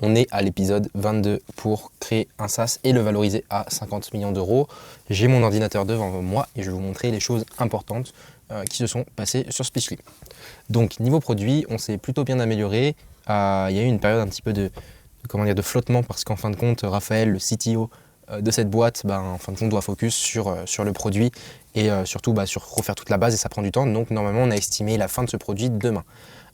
on est à l'épisode 22 pour créer un SaaS et le valoriser à 50 millions d'euros. J'ai mon ordinateur devant moi et je vais vous montrer les choses importantes qui se sont passées sur Speechly. Donc niveau produit, on s'est plutôt bien amélioré. Il y a eu une période un petit peu de flottement parce qu'en fin de compte, Raphaël, le CTO de cette boîte, en fin de compte, doit focus sur le produit et surtout sur refaire toute la base et ça prend du temps. Donc normalement, on a estimé la fin de ce produit demain.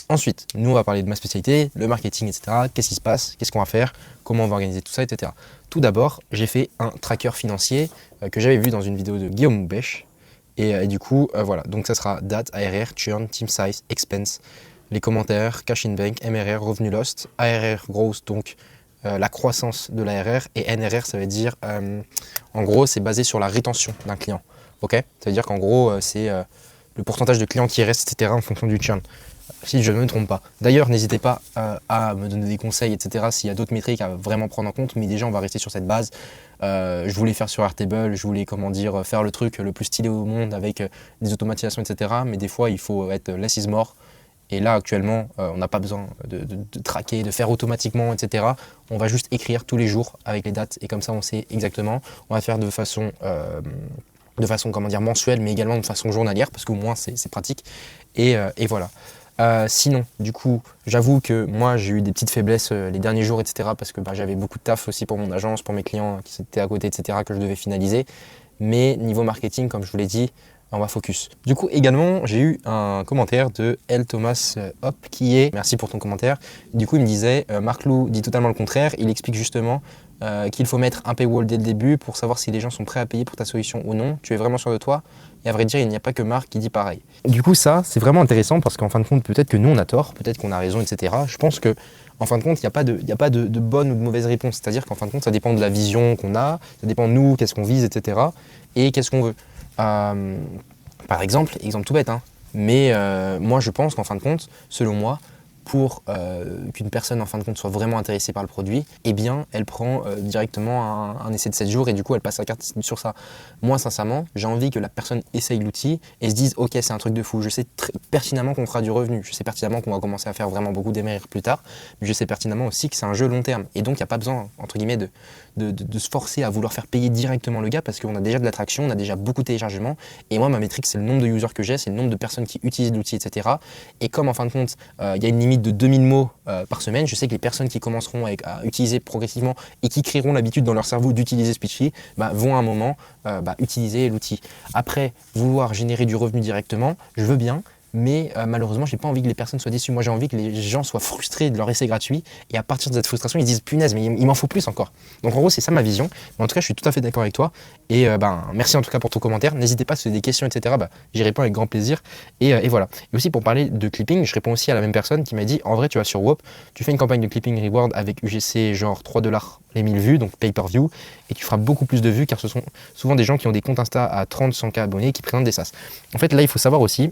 Ensuite, nous, on va parler de ma spécialité, le marketing, etc. Qu'est-ce qui se passe, qu'est-ce qu'on va faire, comment on va organiser tout ça, etc. Tout d'abord, j'ai fait un tracker financier que j'avais vu dans une vidéo de Guillaume Moubèche. Et du coup, voilà. Donc ça sera date, ARR, churn, team size, expense, les commentaires, cash in bank, MRR, revenu lost, ARR growth, donc la croissance de l'ARR, et NRR, ça veut dire, en gros, c'est basé sur la rétention d'un client. Ok, ça veut dire qu'en gros, c'est le pourcentage de clients qui restent, etc. en fonction du churn. Si je ne me trompe pas. D'ailleurs, n'hésitez pas à me donner des conseils, etc. s'il y a d'autres métriques à vraiment prendre en compte. Mais déjà, on va rester sur cette base. Je voulais faire sur Airtable, je voulais faire le truc le plus stylé au monde avec des automatisations, etc. Mais des fois, il faut être less is more. Et là, actuellement, on n'a pas besoin de traquer, de faire automatiquement, etc. On va juste écrire tous les jours avec les dates. Et comme ça, on sait exactement. On va faire de façon mensuelle, mais également de façon journalière, parce qu'au moins, c'est pratique. Et voilà. Sinon, du coup, j'avoue que moi j'ai eu des petites faiblesses les derniers jours, etc. parce que j'avais beaucoup de taf aussi pour mon agence, pour mes clients qui étaient à côté, etc. que je devais finaliser. Mais niveau marketing, comme je vous l'ai dit, on va focus. Du coup, également, j'ai eu un commentaire de L. Thomas Hop qui est « Merci pour ton commentaire ». Du coup, il me disait « Marc Lou dit totalement le contraire. Il explique justement qu'il faut mettre un paywall dès le début pour savoir si les gens sont prêts à payer pour ta solution ou non. Tu es vraiment sûr de toi ?» Et à vrai dire, il n'y a pas que Marc qui dit pareil. Du coup, ça, c'est vraiment intéressant parce qu'en fin de compte, peut-être que nous, on a tort, peut-être qu'on a raison, etc. Je pense que en fin de compte, il n'y a pas de bonne ou de mauvaise réponse. C'est-à-dire qu'en fin de compte, ça dépend de la vision qu'on a, ça dépend de nous, qu'est-ce qu'on vise, etc. et qu'est-ce qu'on veut. Par exemple tout bête, mais moi, je pense qu'en fin de compte, selon moi, pour qu'une personne en fin de compte soit vraiment intéressée par le produit, eh bien elle prend directement un essai de 7 jours et du coup elle passe sa carte sur ça. Moi sincèrement, j'ai envie que la personne essaye l'outil et se dise ok c'est un truc de fou, je sais pertinemment qu'on fera du revenu, je sais pertinemment qu'on va commencer à faire vraiment beaucoup d'émérits plus tard, mais je sais pertinemment aussi que c'est un jeu long terme et donc il n'y a pas besoin entre guillemets de se forcer à vouloir faire payer directement le gars parce qu'on a déjà de l'attraction, on a déjà beaucoup de téléchargements et moi ma métrique c'est le nombre de users que j'ai, c'est le nombre de personnes qui utilisent l'outil, etc. Et comme en fin de compte il y a une limite de 2000 mots par semaine, je sais que les personnes qui commenceront à utiliser progressivement et qui créeront l'habitude dans leur cerveau d'utiliser Speechly vont à un moment utiliser l'outil. Après, vouloir générer du revenu directement, je veux bien, mais malheureusement, j'ai pas envie que les personnes soient déçues. Moi, j'ai envie que les gens soient frustrés de leur essai gratuit et à partir de cette frustration, ils disent punaise, mais il m'en faut plus encore. Donc en gros, c'est ça ma vision. Mais en tout cas, je suis tout à fait d'accord avec toi. Et merci en tout cas pour ton commentaire. N'hésitez pas si vous avez des questions, etc. J'y réponds avec grand plaisir. Et voilà. Et aussi pour parler de clipping, je réponds aussi à la même personne qui m'a dit en vrai, tu vas sur Whoop, tu fais une campagne de clipping reward avec UGC genre 3 $, les 1000 vues, donc pay per view, et tu feras beaucoup plus de vues car ce sont souvent des gens qui ont des comptes Insta à 30-100K abonnés qui présentent des SaaS. En fait, là, il faut savoir aussi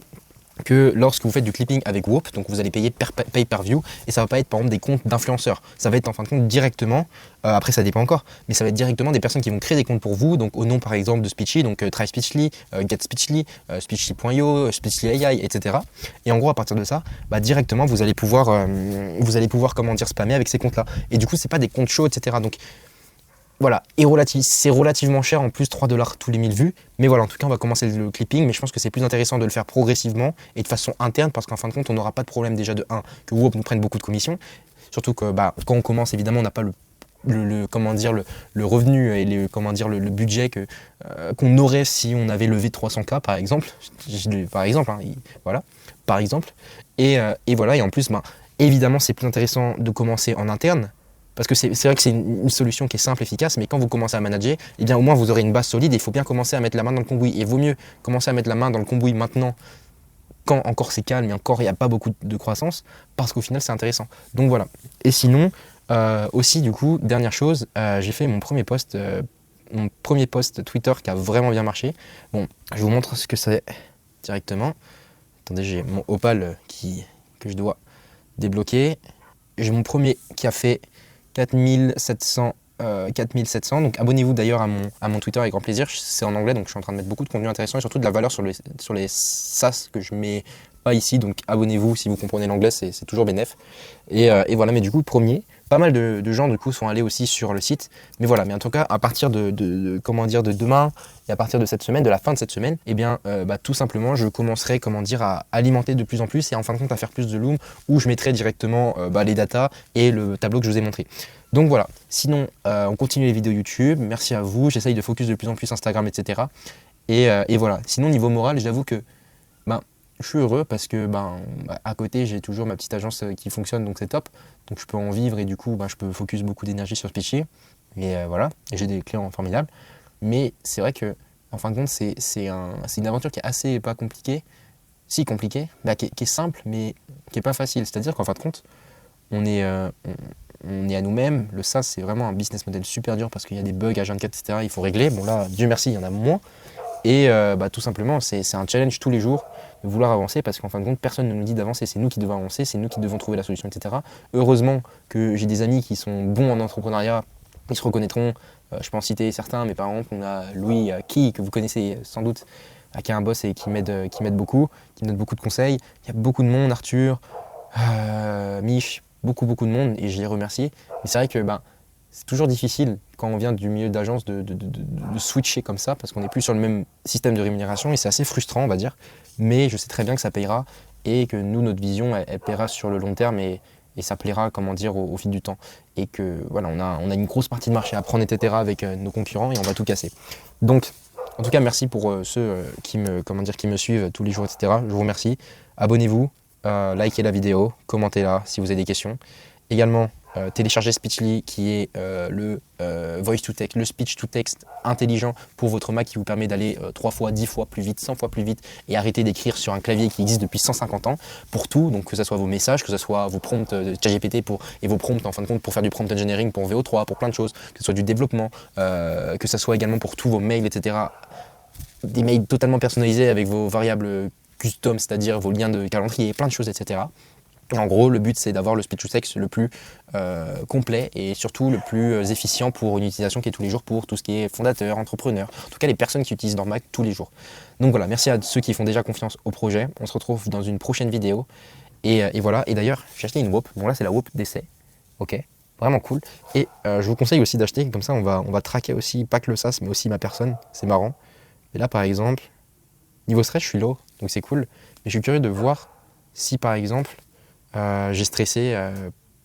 que lorsque vous faites du clipping avec Whoop, donc vous allez payer pay per view et ça va pas être par exemple des comptes d'influenceurs, ça va être en fin de compte directement, après ça dépend encore, mais ça va être directement des personnes qui vont créer des comptes pour vous, donc au nom par exemple de Speechly, donc Try Speechly, Get Speechly, Speechly.io, Speechly AI, etc. Et en gros à partir de ça, directement vous allez pouvoir spammer avec ces comptes là. Et du coup c'est pas des comptes chauds, etc. Donc voilà, et c'est relativement cher en plus, 3 $ tous les 1000 vues. Mais voilà, en tout cas, on va commencer le clipping. Mais je pense que c'est plus intéressant de le faire progressivement et de façon interne parce qu'en fin de compte, on n'aura pas de problème déjà de 1, que Whoop nous prenne beaucoup de commissions. Surtout que quand on commence, évidemment, on n'a pas le revenu et le budget qu'on aurait si on avait levé 300K par exemple. Par exemple. Et voilà, et en plus, évidemment, c'est plus intéressant de commencer en interne. Parce que c'est vrai que c'est une solution qui est simple, efficace, mais quand vous commencez à manager, eh bien au moins vous aurez une base solide et il faut bien commencer à mettre la main dans le cambouis. Et il vaut mieux commencer à mettre la main dans le cambouis maintenant, quand encore c'est calme et encore il n'y a pas beaucoup de croissance, parce qu'au final c'est intéressant. Donc voilà. Et sinon, aussi du coup, dernière chose, j'ai fait mon premier post Twitter qui a vraiment bien marché. Bon, je vous montre ce que c'est directement. Attendez, j'ai mon Opal que je dois débloquer. J'ai mon premier qui a fait 4700, donc abonnez-vous d'ailleurs à mon Twitter avec grand plaisir, c'est en anglais donc je suis en train de mettre beaucoup de contenu intéressant et surtout de la valeur sur les SaaS que je mets pas ici, donc abonnez-vous si vous comprenez l'anglais, c'est toujours bénef. Et voilà, mais du coup, premier, pas mal de gens du coup sont allés aussi sur le site. Mais voilà, mais en tout cas, à partir comment dire, de demain et à partir de cette semaine, de la fin de cette semaine, eh bien, tout simplement, je commencerai, comment dire, à alimenter de plus en plus et en fin de compte à faire plus de loom où je mettrai directement les datas et le tableau que je vous ai montré. Donc voilà, sinon, on continue les vidéos YouTube. Merci à vous, j'essaye de focus de plus en plus Instagram, etc. Et voilà, sinon niveau moral, j'avoue que je suis heureux parce que à côté j'ai toujours ma petite agence qui fonctionne, donc c'est top. Donc je peux en vivre et du coup je peux focus beaucoup d'énergie sur Speechy. Et voilà, et j'ai des clients formidables. Mais c'est vrai que en fin de compte c'est une aventure qui est assez pas compliquée, si compliquée, qui est simple mais qui est pas facile. C'est-à-dire qu'en fin de compte on est à nous-mêmes. Le SaaS c'est vraiment un business model super dur parce qu'il y a des bugs H24 etc. Il faut régler. Bon là Dieu merci il y en a moins. Et tout simplement, c'est un challenge tous les jours de vouloir avancer parce qu'en fin de compte, personne ne nous dit d'avancer. C'est nous qui devons avancer, c'est nous qui devons trouver la solution, etc. Heureusement que j'ai des amis qui sont bons en entrepreneuriat, ils se reconnaîtront. Je peux en citer certains, mais par exemple, on a Louis que vous connaissez sans doute, qui est un boss et qui m'aide beaucoup, qui me donne beaucoup de conseils. Il y a beaucoup de monde, Arthur, Mich, beaucoup de monde et je les remercie. Mais c'est vrai que c'est toujours difficile quand on vient du milieu d'agence de switcher comme ça parce qu'on n'est plus sur le même système de rémunération et c'est assez frustrant on va dire. Mais je sais très bien que ça payera et que nous, notre vision, elle paiera sur le long terme et ça plaira, comment dire, au fil du temps. Et que voilà, on a une grosse partie de marché à prendre, etc. avec nos concurrents et on va tout casser. Donc, en tout cas, merci pour ceux qui me suivent tous les jours, etc. Je vous remercie. Abonnez-vous, likez la vidéo, commentez-la si vous avez des questions. Également, téléchargez Speechly qui est le voice to text, le speech to text intelligent pour votre Mac qui vous permet d'aller 3 fois, 10 fois plus vite, 100 fois plus vite et arrêter d'écrire sur un clavier qui existe depuis 150 ans pour tout, donc que ce soit vos messages, que ce soit vos prompts ChatGPT et vos prompts en fin de compte pour faire du prompt engineering pour VO3, pour plein de choses, que ce soit du développement, que ce soit également pour tous vos mails, etc. Des mails totalement personnalisés avec vos variables custom, c'est-à-dire vos liens de calendrier, plein de choses, etc. Et en gros, le but, c'est d'avoir le speech to text le plus complet et surtout le plus efficient pour une utilisation qui est tous les jours pour tout ce qui est fondateur, entrepreneur, en tout cas les personnes qui utilisent leur Mac tous les jours. Donc voilà, merci à ceux qui font déjà confiance au projet. On se retrouve dans une prochaine vidéo. Et voilà, et d'ailleurs, j'ai acheté une WOP. Bon là, c'est la WOP d'essai. Ok, vraiment cool. Et je vous conseille aussi d'acheter, comme ça on va traquer aussi, pas que le SaaS, mais aussi ma personne. C'est marrant. Et là, par exemple, niveau stress, je suis low, donc c'est cool. Mais je suis curieux de voir si, par exemple, j'ai stressé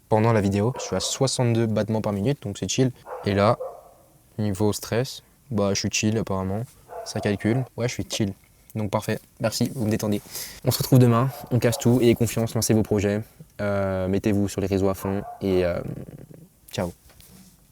pendant la vidéo. Je suis à 62 battements par minute, donc c'est chill. Et là, niveau stress, je suis chill apparemment. Ça calcule. Ouais, je suis chill. Donc parfait. Merci, vous me détendez. On se retrouve demain. On casse tout. Ayez confiance, lancez vos projets. Mettez-vous sur les réseaux à fond. Et ciao.